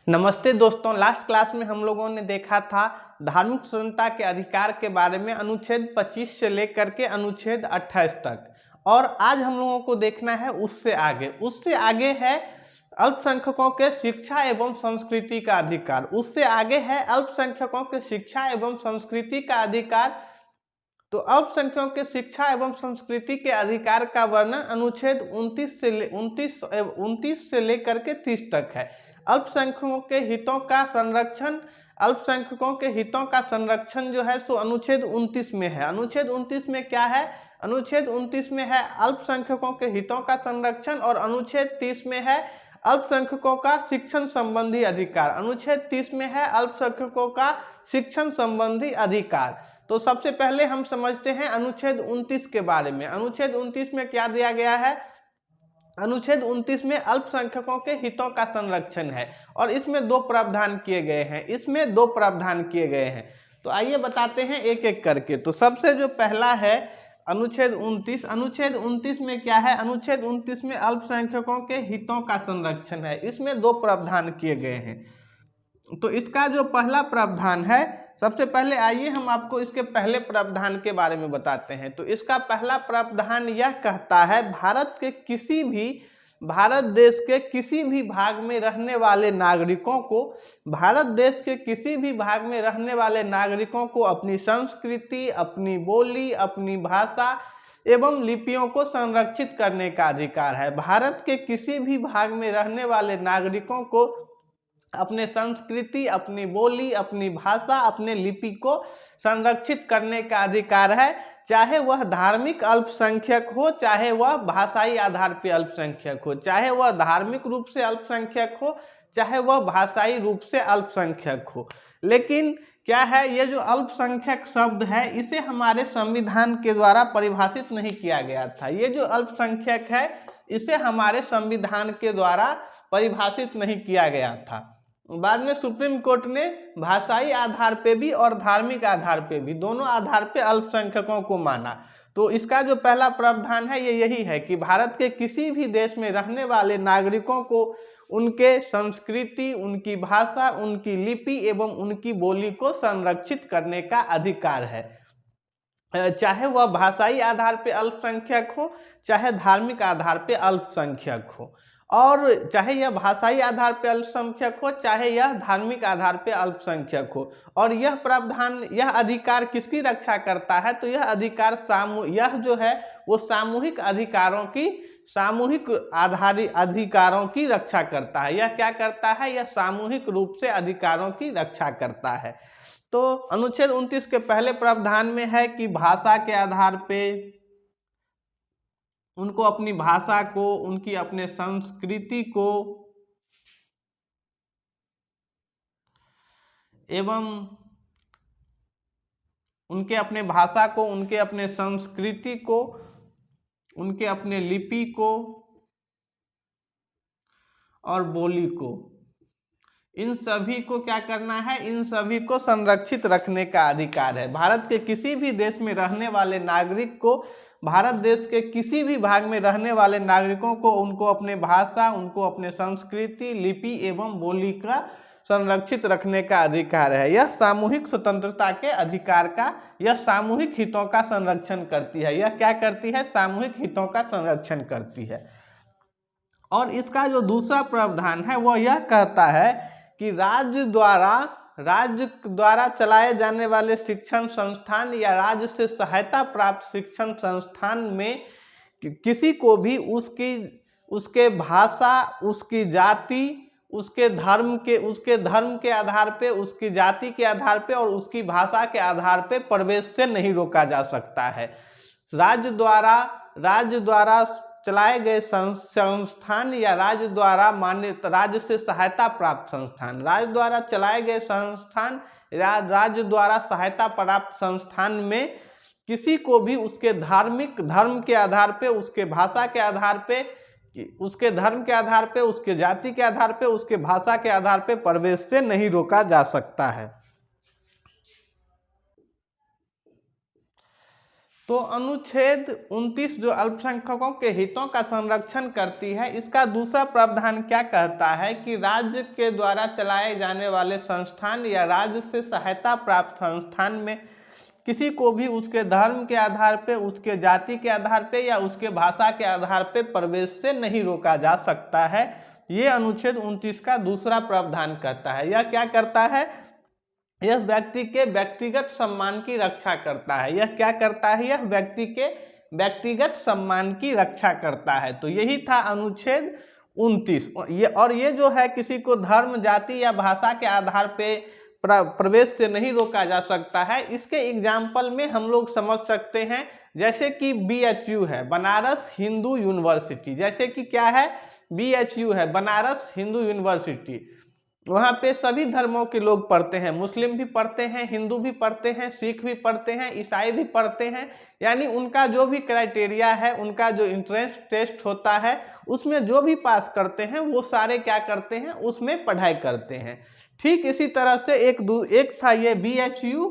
नमस्ते दोस्तों, last class में हम लोगों ने देखा था धार्मिक स्वतंत्रता के अधिकार के बारे में अनुच्छेद 25 से लेकर के अनुच्छेद 28 तक। और आज हम लोगों को देखना है उससे आगे है अल्पसंख्यकों के शिक्षा एवं संस्कृति का अधिकार। उससे आगे है अल्पसंख्यकों के शिक्षा एवं संस्कृति का अधिकार। तो अल्पसंख्यकों के शिक्षा एवं संस्कृति के अधिकार का वर्णन अनुच्छेद 29 से लेकर के 30 तक है। अल्पसंख्यकों के हितों का संरक्षण जो है सो अनुच्छेद 29 में है। अनुच्छेद 29 में क्या है? अनुच्छेद 29 में है अल्पसंख्यकों के हितों का संरक्षण, और अनुच्छेद 30 में है अल्पसंख्यकों का शिक्षण संबंधी अधिकार। अनुच्छेद 30 में है अल्पसंख्यकों का शिक्षण संबंधी अधिकार। तो सबसे पहले हम समझते हैं अनुच्छेद 29 के बारे में। अनुच्छेद 29 में क्या दिया गया है? अनुच्छेद 29 में अल्पसंख्यकों के हितों का संरक्षण है, और इसमें दो प्रावधान किए गए हैं। तो आइए बताते हैं एक एक करके। तो सबसे जो पहला है अनुच्छेद 29। अनुच्छेद 29 में क्या है? अनुच्छेद 29 में अल्पसंख्यकों के हितों का संरक्षण है। इसमें दो प्रावधान किए गए हैं। तो इसका जो पहला प्रावधान है, सबसे पहले आइए हम आपको इसके पहले प्रावधान के बारे में बताते हैं। तो इसका पहला प्रावधान यह कहता है, भारत देश के किसी भी भाग में रहने वाले नागरिकों को अपनी संस्कृति, अपनी बोली, अपनी भाषा एवं लिपियों को संरक्षित करने का अधिकार है। भारत के किसी भी भाग में रहने वाले नागरिकों को अपने संस्कृति, अपनी बोली, अपनी भाषा, अपने लिपि को संरक्षित करने का अधिकार है, चाहे वह धार्मिक अल्पसंख्यक हो, चाहे वह भाषाई आधार पर अल्पसंख्यक हो, चाहे वह धार्मिक रूप से अल्पसंख्यक हो, चाहे वह भाषाई रूप से अल्पसंख्यक हो। लेकिन क्या है, ये जो अल्पसंख्यक शब्द है इसे हमारे संविधान के द्वारा परिभाषित नहीं किया गया था। ये जो अल्पसंख्यक है इसे हमारे संविधान के द्वारा परिभाषित नहीं किया गया था। बाद में सुप्रीम कोर्ट ने भाषाई आधार पे भी और धार्मिक आधार पे भी, दोनों आधार पे अल्पसंख्यकों को माना। तो इसका जो पहला प्रावधान है ये यही है कि भारत के किसी भी देश में रहने वाले नागरिकों को उनके संस्कृति, उनकी भाषा, उनकी लिपि एवं उनकी बोली को संरक्षित करने का अधिकार है, चाहे वह भाषाई आधार पे अल्पसंख्यक हो, चाहे धार्मिक आधार पे अल्पसंख्यक हो, और चाहे यह भाषाई आधार पे अल्पसंख्यक हो, चाहे यह धार्मिक आधार पे अल्पसंख्यक हो। और यह प्रावधान, यह अधिकार किसकी रक्षा करता है? तो यह अधिकार यह जो है वो सामूहिक अधिकारों की रक्षा करता है। यह क्या करता है? यह सामूहिक रूप से अधिकारों की रक्षा करता है। तो अनुच्छेद 29 के पहले प्रावधान में है कि भाषा के आधार पे उनको अपनी भाषा को, उनकी अपने संस्कृति को एवं उनके अपने भाषा को, उनके अपने संस्कृति को, उनके अपने लिपि को और बोली को, इन सभी को क्या करना है? इन सभी को संरक्षित रखने का अधिकार है। भारत के किसी भी देश में रहने वाले नागरिक को, भारत देश के किसी भी भाग में रहने वाले नागरिकों को उनको अपने भाषा, उनको अपने संस्कृति, लिपि एवं बोली का संरक्षित रखने का अधिकार है। यह सामूहिक स्वतंत्रता के अधिकार का, यह सामूहिक हितों का संरक्षण करती है। यह क्या करती है? सामूहिक हितों का संरक्षण करती है। और इसका जो दूसरा प्रावधान है वह यह कहता है कि राज्य द्वारा चलाए जाने वाले शिक्षण संस्थान या राज्य से सहायता प्राप्त शिक्षण संस्थान में किसी को भी उसके भाषा, उसकी जाति, उसके धर्म के आधार पे, उसकी जाति के आधार पे और उसकी भाषा के आधार पे प्रवेश से नहीं रोका जा सकता है। राज्य द्वारा चलाए गए संस्थान या राज्य से सहायता प्राप्त संस्थान, राज्य द्वारा चलाए गए संस्थान या राज्य द्वारा सहायता प्राप्त संस्थान में किसी को भी उसके धर्म के आधार पे, उसके भाषा के आधार पे, उसके धर्म के आधार पे, उसके जाति के आधार पे, उसके भाषा के आधार पे प्रवेश से नहीं रोका जा सकता है। तो अनुच्छेद 29 जो अल्पसंख्यकों के हितों का संरक्षण करती है, इसका दूसरा प्रावधान क्या कहता है कि राज्य के द्वारा चलाए जाने वाले संस्थान या राज्य से सहायता प्राप्त संस्थान में किसी को भी उसके धर्म के आधार पे, उसके जाति के आधार पे या उसके भाषा के आधार पे प्रवेश से नहीं रोका जा सकता है। ये अनुच्छेद 29 का दूसरा प्रावधान कहता है। यह क्या करता है? यह व्यक्ति के व्यक्तिगत सम्मान की रक्षा करता है। यह क्या करता है? यह व्यक्ति के व्यक्तिगत सम्मान की रक्षा करता है। तो यही था अनुच्छेद 29। ये जो है किसी को धर्म, जाति या भाषा के आधार पे प्रवेश से नहीं रोका जा सकता है। इसके एग्जाम्पल में हम लोग समझ सकते हैं, जैसे कि BHU है, बनारस हिंदू यूनिवर्सिटी। जैसे कि क्या है? BHU है, बनारस हिंदू यूनिवर्सिटी। वहाँ पे सभी धर्मों के लोग पढ़ते हैं, मुस्लिम भी पढ़ते हैं, हिंदू भी पढ़ते हैं, सिख भी पढ़ते हैं, ईसाई भी पढ़ते हैं। यानी उनका जो भी क्राइटेरिया है, उनका जो एंट्रेंस टेस्ट होता है, उसमें जो भी पास करते हैं वो सारे क्या करते हैं? उसमें पढ़ाई करते हैं। ठीक इसी तरह से एक था ये BHU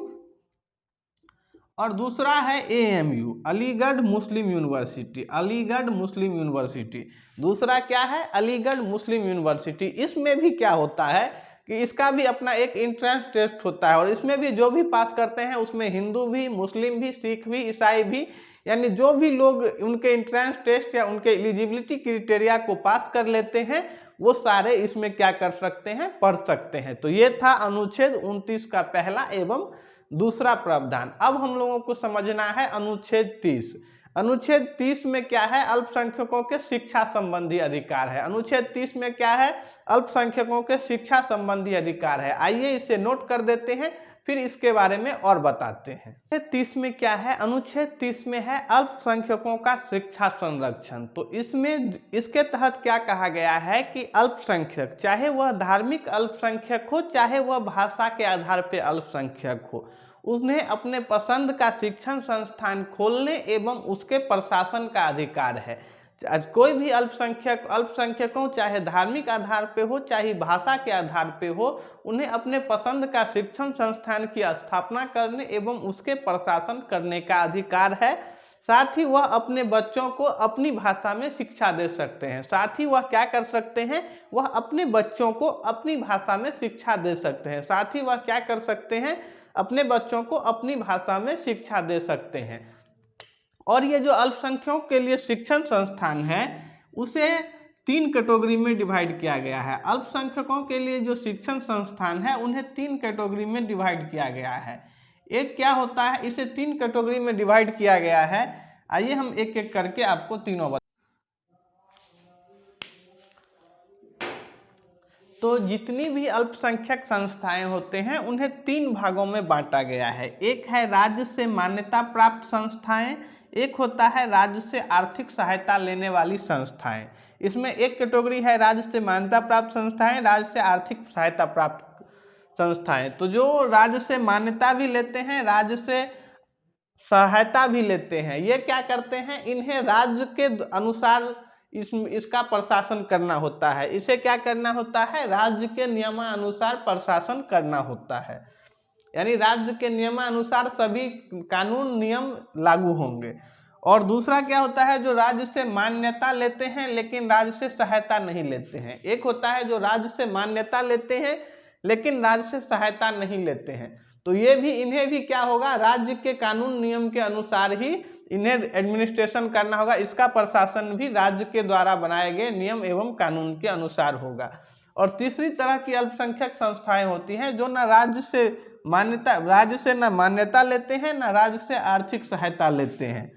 और दूसरा है AMU, अलीगढ़ मुस्लिम यूनिवर्सिटी। अलीगढ़ मुस्लिम यूनिवर्सिटी दूसरा क्या है? अलीगढ़ मुस्लिम यूनिवर्सिटी। इसमें भी क्या होता है कि इसका भी अपना एक एंट्रेंस टेस्ट होता है और इसमें भी जो भी पास करते हैं उसमें हिंदू भी, मुस्लिम भी, सिख भी, ईसाई भी, यानी जो भी लोग उनके एंट्रेंस टेस्ट या उनके एलिजिबिलिटी क्राइटेरिया को पास कर लेते हैं वो सारे इसमें क्या कर सकते हैं? पढ़ सकते हैं। तो ये था अनुच्छेद 29 का पहला एवं दूसरा प्रावधान। अब हम लोगों को समझना है अनुच्छेद 30। अनुच्छेद 30 में क्या है? अल्पसंख्यकों के शिक्षा संबंधी अधिकार है। अनुच्छेद 30 में क्या है? अल्पसंख्यकों के शिक्षा संबंधी अधिकार है। आइए इसे नोट कर देते हैं, फिर इसके बारे में और बताते हैं। 30 में क्या है? अनुच्छेद 30 में है अल्पसंख्यकों का शिक्षा संरक्षण। तो इसमें इसके तहत क्या कहा गया है कि अल्पसंख्यक, चाहे वह धार्मिक अल्पसंख्यक हो, चाहे वह भाषा के आधार पर अल्पसंख्यक हो, उन्हें अपने पसंद का शिक्षण संस्थान खोलने एवं उसके प्रशासन का अधिकार है। कोई भी अल्पसंख्यकों चाहे धार्मिक आधार पे हो, चाहे भाषा के आधार पे हो, उन्हें अपने पसंद का शिक्षण संस्थान की स्थापना करने एवं उसके प्रशासन करने का अधिकार है। साथ ही वह अपने बच्चों को अपनी भाषा में शिक्षा दे सकते हैं। साथ ही वह क्या कर सकते हैं? वह अपने बच्चों को अपनी भाषा में शिक्षा दे सकते हैं। साथ ही वह क्या कर सकते हैं? अपने बच्चों को अपनी भाषा में शिक्षा दे सकते हैं। और ये जो अल्पसंख्यकों के लिए शिक्षण संस्थान है उसे 3 कैटेगरी में डिवाइड किया गया है। अल्पसंख्यकों के लिए जो शिक्षण संस्थान है उन्हें 3 कैटेगरी में डिवाइड किया गया है। एक क्या होता है? इसे 3 कैटेगरी में डिवाइड किया गया है। आइए हम एक एक करके आपको तीनों बताएं। तो जितनी भी अल्पसंख्यक संस्थाएं होते हैं उन्हें 3 भागों में बांटा गया है। एक है राज्य से मान्यता प्राप्त संस्थाएं, एक होता है राज्य से आर्थिक सहायता लेने वाली संस्थाएं। इसमें एक कैटेगरी है राज्य से मान्यता प्राप्त संस्थाएं, राज्य से आर्थिक सहायता प्राप्त संस्थाएं। तो जो राज्य से मान्यता भी लेते हैं, राज्य से सहायता भी लेते हैं, ये क्या करते हैं? इन्हें राज्य के अनुसार इसका प्रशासन करना होता है। इसे क्या करना होता है? राज्य के नियमानुसार प्रशासन करना होता है। यानी राज्य के नियमानुसार सभी कानून नियम लागू होंगे। और दूसरा क्या होता है? जो राज्य से मान्यता लेते हैं लेकिन राज्य से सहायता नहीं लेते हैं। एक होता है जो राज्य से मान्यता लेते हैं लेकिन राज्य से सहायता नहीं लेते हैं। तो ये भी, इन्हें भी क्या होगा? राज्य के कानून नियम के अनुसार ही इन्हें एडमिनिस्ट्रेशन करना होगा। इसका प्रशासन भी राज्य के द्वारा बनाए गए नियम एवं कानून के अनुसार होगा। और तीसरी तरह की अल्पसंख्यक संस्थाएं होती हैं जो राज्य से न मान्यता लेते हैं, न राज्य से आर्थिक सहायता लेते हैं।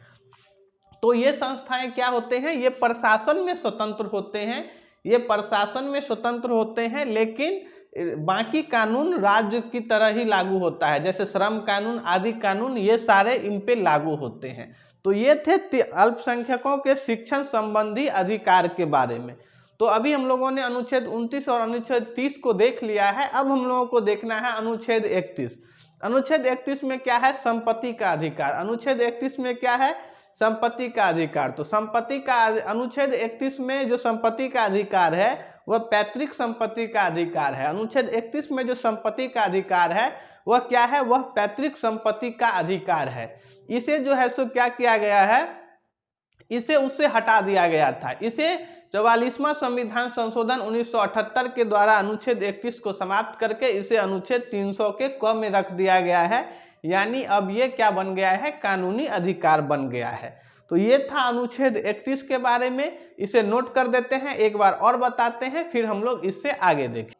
तो ये संस्थाएं क्या होते हैं? ये प्रशासन में स्वतंत्र होते हैं। ये प्रशासन में स्वतंत्र होते हैं लेकिन बाकी कानून राज्य की तरह ही लागू होता है। जैसे श्रम कानून आदि कानून, ये सारे इन पे लागू होते हैं। तो ये थे अल्पसंख्यकों के शिक्षण संबंधी अधिकार के बारे में। तो अभी हम लोगों ने अनुच्छेद 29 और अनुच्छेद 30 को देख लिया है। अब हम लोगों को देखना है अनुच्छेद 31। अनुच्छेद 31 में क्या है? संपत्ति का अधिकार। अनुच्छेद 31 में क्या है? संपत्ति का अधिकार। तो संपत्ति का अनुच्छेद 31 में जो संपत्ति का अधिकार है वह पैतृक संपत्ति का अधिकार है। अनुच्छेद 31 में जो संपत्ति का अधिकार है वह क्या है, वह पैतृक संपत्ति का अधिकार है। इसे जो है सो क्या किया गया है, इसे उससे हटा दिया गया था। इसे 44वां संविधान संशोधन 1978 के द्वारा अनुच्छेद 31 को समाप्त करके इसे अनुच्छेद 300 के क में रख दिया गया है। यानी अब ये क्या बन गया है, कानूनी अधिकार बन गया है। तो ये था अनुच्छेद 31 के बारे में, इसे नोट कर देते हैं, एक बार और बताते हैं, फिर हम लोग इससे आगे देखें।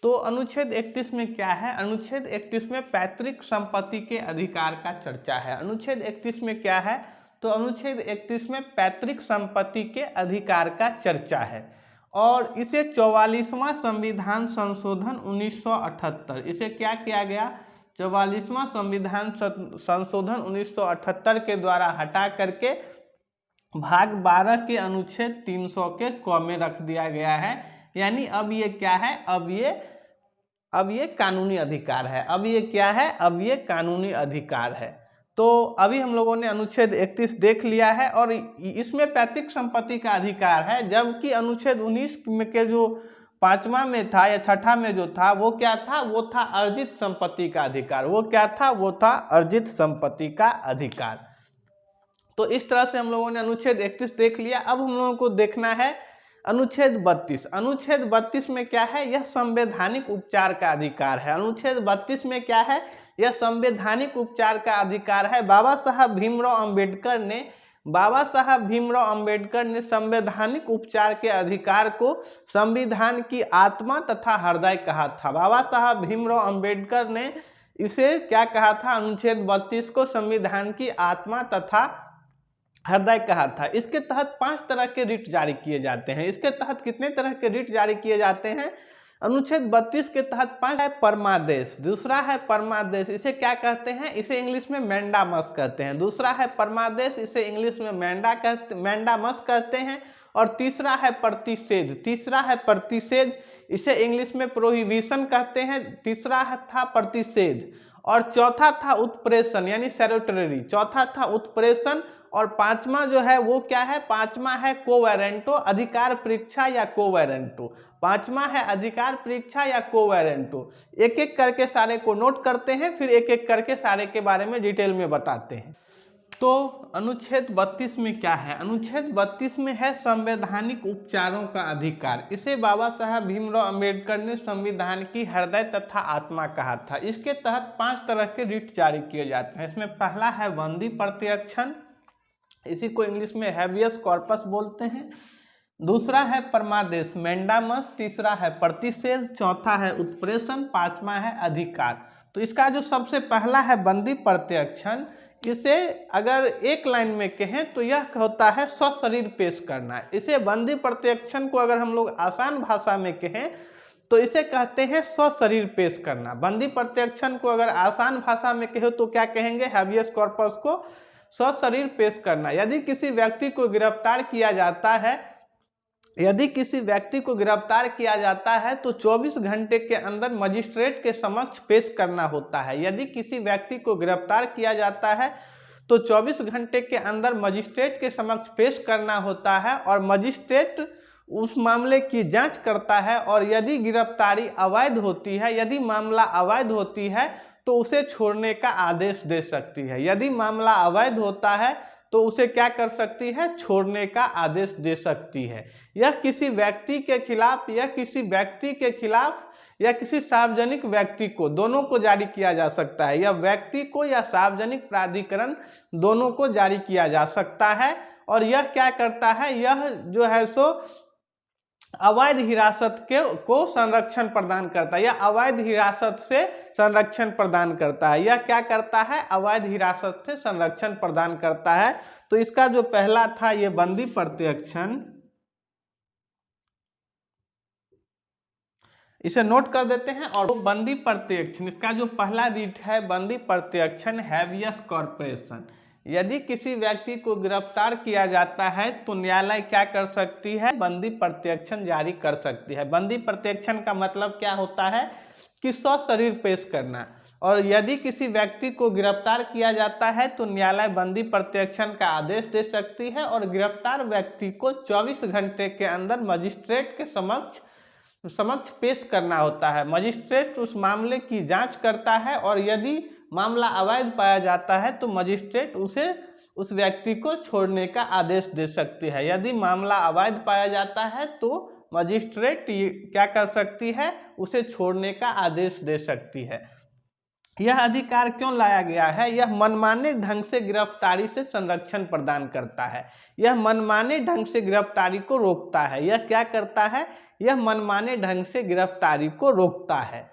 तो अनुच्छेद 31 में क्या है, अनुच्छेद 31 में पैतृक संपत्ति के अधिकार का चर्चा है। अनुच्छेद 31 में क्या है, तो अनुच्छेद 31 में पैतृक संपत्ति के अधिकार का चर्चा है और इसे 44वां संविधान संशोधन 1978, इसे क्या किया गया, 44वां संविधान संशोधन 1978 के द्वारा हटा करके भाग 12 के अनुच्छेद 300 के क में रख दिया गया है। यानी अब ये क्या है, अब ये कानूनी अधिकार है। अब ये क्या है, अब ये कानूनी अधिकार है। तो अभी हम लोगों ने अनुच्छेद 31 देख लिया है और इसमें पैतृक संपत्ति का अधिकार है, जबकि अनुच्छेद 19 में के जो 5वां में था या 6ठा में जो था वो क्या था, वो था अर्जित संपत्ति का अधिकार। वो क्या था, वो था अर्जित संपत्ति का अधिकार। तो इस तरह से हम लोगों ने अनुच्छेद 31 देख लिया। अब हम लोगों को देखना है अनुच्छेद 32। अनुच्छेद 32 में क्या है, यह संवैधानिक उपचार का अधिकार है। अनुच्छेद 32 में क्या है, यह संवैधानिक उपचार का अधिकार है। बाबा साहब भीमराव अंबेडकर ने संवैधानिक उपचार के अधिकार को संविधान की आत्मा तथा हृदय कहा था। बाबा साहब भीमराव अंबेडकर ने इसे क्या कहा था, अनुच्छेद 32 को संविधान की आत्मा तथा हृदय कहा था। इसके तहत 5 तरह के रिट जारी किए जाते हैं। इसके तहत कितने तरह के रिट जारी किए जाते हैं, अनुच्छेद 32 के तहत 5 है परमादेश। दूसरा है परमादेश, इसे क्या कहते हैं, इसे इंग्लिश में मैंडामस कहते हैं। दूसरा है परमादेश, इसे इंग्लिश में मैंडामस कहते हैं। और तीसरा है प्रतिषेध, इसे इंग्लिश में प्रोहिबिशन कहते हैं। तीसरा था प्रतिषेध और चौथा था उत्प्रेषण यानी सैरोटरी। चौथा था उत्प्रेषण और 5वां जो है वो क्या है, 5वां है कोवेरेंटो, अधिकार परीक्षा या कोवेरेंटो। 5वां है अधिकार परीक्षा या कोवेरेंटो। एक एक करके सारे को नोट करते हैं, फिर एक एक करके सारे के बारे में डिटेल में बताते हैं। तो अनुच्छेद 32 में क्या है, अनुच्छेद 32 में है संवैधानिक उपचारों का अधिकार। इसे बाबा साहब भीमराव अंबेडकर ने संविधान की हृदय तथा आत्मा कहा था। इसके तहत 5 तरह के रिट जारी किए जाते हैं। इसमें पहला है बंदी प्रत्यक्षण, इसी को इंग्लिश में हैबियस कॉर्पस बोलते हैं। दूसरा है परमादेश मैंडामस, तीसरा है प्रतिषेध, चौथा है उत्प्रेषण, 5वां है अधिकार। तो इसका जो सबसे पहला है बंदी प्रत्यक्षण, इसे अगर एक लाइन में कहें तो यह होता है स्वशरीर पेश करना। इसे बंदी प्रत्यक्षण को अगर हम लोग आसान भाषा में कहें तो इसे कहते हैं स्वशरीर पेश करना। बंदी प्रत्यक्षण को अगर आसान भाषा में कहे तो क्या कहेंगे, हैबियस कॉर्पस को स्वशरीर पेश करना। यदि किसी व्यक्ति को गिरफ्तार किया जाता है तो 24 घंटे के अंदर मजिस्ट्रेट के समक्ष पेश करना होता है। यदि किसी व्यक्ति को गिरफ्तार किया जाता है तो 24 घंटे के अंदर मजिस्ट्रेट के समक्ष पेश करना होता है और मजिस्ट्रेट उस मामले की जांच करता है और यदि गिरफ्तारी अवैध होती है, यदि मामला अवैध होती है तो उसे छोड़ने का आदेश दे सकती है। यदि मामला अवैध होता है तो उसे क्या कर सकती है, छोड़ने का आदेश दे सकती है। यह किसी व्यक्ति के खिलाफ या किसी सार्वजनिक व्यक्ति को, दोनों को जारी किया जा सकता है। यह व्यक्ति को या सार्वजनिक प्राधिकरण दोनों को जारी किया जा सकता है। और यह क्या करता है, यह जो है सो अवैध हिरासत को संरक्षण प्रदान करता है। यह अवैध हिरासत से संरक्षण प्रदान करता है। यह क्या करता है, अवैध हिरासत से संरक्षण प्रदान करता है। तो इसका जो पहला था ये बंदी प्रत्यक्षण, इसे नोट कर देते हैं। और बंदी प्रत्यक्षण, इसका जो पहला रीट है बंदी प्रत्यक्षण हैबियस कॉर्पोरेशन। यदि किसी व्यक्ति को गिरफ्तार किया जाता है तो न्यायालय क्या कर सकती है, बंदी प्रत्यक्षण जारी कर सकती है। बंदी प्रत्यक्षण का मतलब क्या होता है कि स्वशरीर पेश करना। और यदि किसी व्यक्ति को गिरफ्तार किया जाता है तो न्यायालय बंदी प्रत्याख्यान का आदेश दे सकती है और गिरफ्तार व्यक्ति को 24 घंटे के अंदर मजिस्ट्रेट के समक्ष पेश करना होता है। मजिस्ट्रेट उस मामले की जांच करता है और यदि मामला अवैध पाया जाता है तो मजिस्ट्रेट उस व्यक्ति को छोड़ने का आदेश दे सकती है। यदि मामला अवैध पाया जाता है तो मजिस्ट्रेट क्या कर सकती है, उसे छोड़ने का आदेश दे सकती है। यह अधिकार क्यों लाया गया है? यह मनमाने ढंग से गिरफ्तारी से संरक्षण प्रदान करता है। यह मनमाने ढंग से गिरफ्तारी को रोकता है। यह क्या करता है? यह मनमाने ढंग से गिरफ्तारी को रोकता है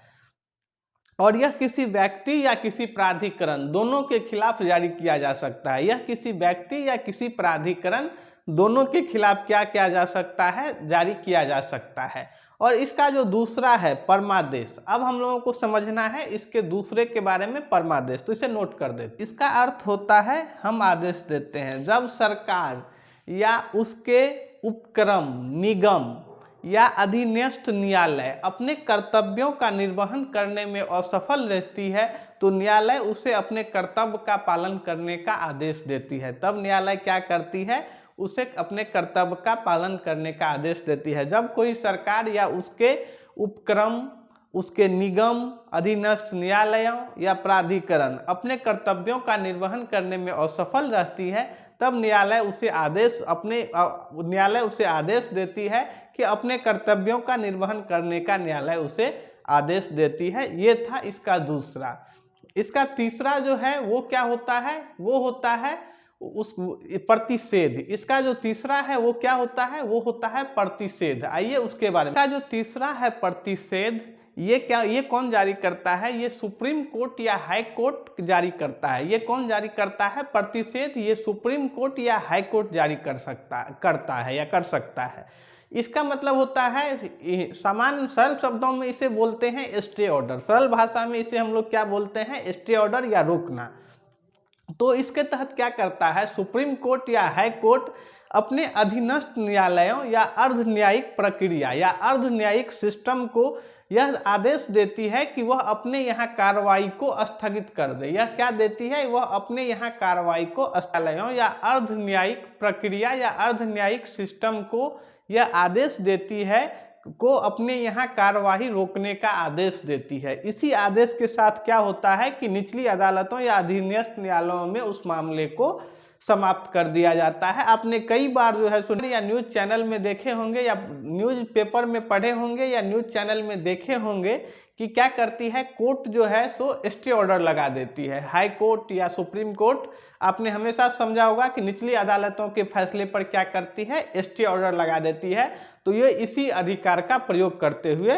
और यह किसी व्यक्ति या किसी प्राधिकरण दोनों के खिलाफ जारी किया जा सकता है। यह किसी व्यक्ति या किसी प्राधिकरण दोनों के खिलाफ क्या किया जा सकता है? जारी किया जा सकता है। और इसका जो दूसरा है परमादेश, अब हम लोगों को समझना है इसके दूसरे के बारे में, परमादेश, तो इसे नोट कर देते। इसका अर्थ होता है हम आदेश देते हैं जब सरकार या उसके उपक्रम, निगम या अधीनस्थ न्यायालय अपने कर्तव्यों का निर्वहन करने में असफल रहती है तो न्यायालय उसे अपने कर्तव्य का पालन करने का आदेश देती है। तब न्यायालय क्या करती है? उसे अपने कर्तव्य का पालन करने का आदेश देती है। जब कोई सरकार या उसके उपक्रम, उसके निगम, अधीनस्थ न्यायालयों या प्राधिकरण अपने कर्तव्यों का निर्वहन करने में असफल रहती है तब न्यायालय उसे आदेश देती है कि अपने कर्तव्यों का निर्वहन करने का न्यायालय उसे आदेश देती है। ये था इसका दूसरा। इसका तीसरा जो है वो क्या होता है? वो होता है उस प्रतिषेध। इसका जो तीसरा है वो क्या होता है? वो होता है प्रतिषेध। आइए उसके बारे में। इसका जो तीसरा है प्रतिषेध, ये कौन जारी करता है? ये सुप्रीम कोर्ट या हाई कोर्ट जारी करता है। ये कौन जारी करता है? प्रतिषेध ये सुप्रीम कोर्ट या हाई कोर्ट जारी करता है। इसका मतलब होता है, सामान्य सरल शब्दों में इसे बोलते हैं स्टे ऑर्डर। सरल भाषा में इसे हम लोग क्या बोलते हैं? स्टे ऑर्डर या रोकना। तो इसके तहत क्या करता है? सुप्रीम कोर्ट या हाई कोर्ट अपने अधीनस्थ न्यायालयों या अर्ध न्यायिक प्रक्रिया या अर्ध न्यायिक सिस्टम को यह आदेश देती है कि वह अपने यहाँ कार्रवाई को स्थगित कर दे। यह क्या देती है? वह अपने यहाँ कार्रवाई को न्यायालयों या अर्ध न्यायिक प्रक्रिया या अर्ध न्यायिक सिस्टम को यह आदेश देती है को अपने यहाँ कार्यवाही रोकने का आदेश देती है। इसी आदेश के साथ क्या होता है कि निचली अदालतों या अधीनस्थ न्यायालयों में उस मामले को समाप्त कर दिया जाता है। आपने कई बार जो है सुने या न्यूज़ चैनल में देखे होंगे या न्यूज़ पेपर में पढ़े होंगे या न्यूज़ चैनल में देखे होंगे कि क्या करती है, कोर्ट जो है सो स्टे ऑर्डर लगा देती है। हाई कोर्ट या सुप्रीम कोर्ट, आपने हमेशा समझा होगा कि निचली अदालतों के फैसले पर क्या करती है? स्टे ऑर्डर लगा देती है। तो ये इसी अधिकार का प्रयोग करते हुए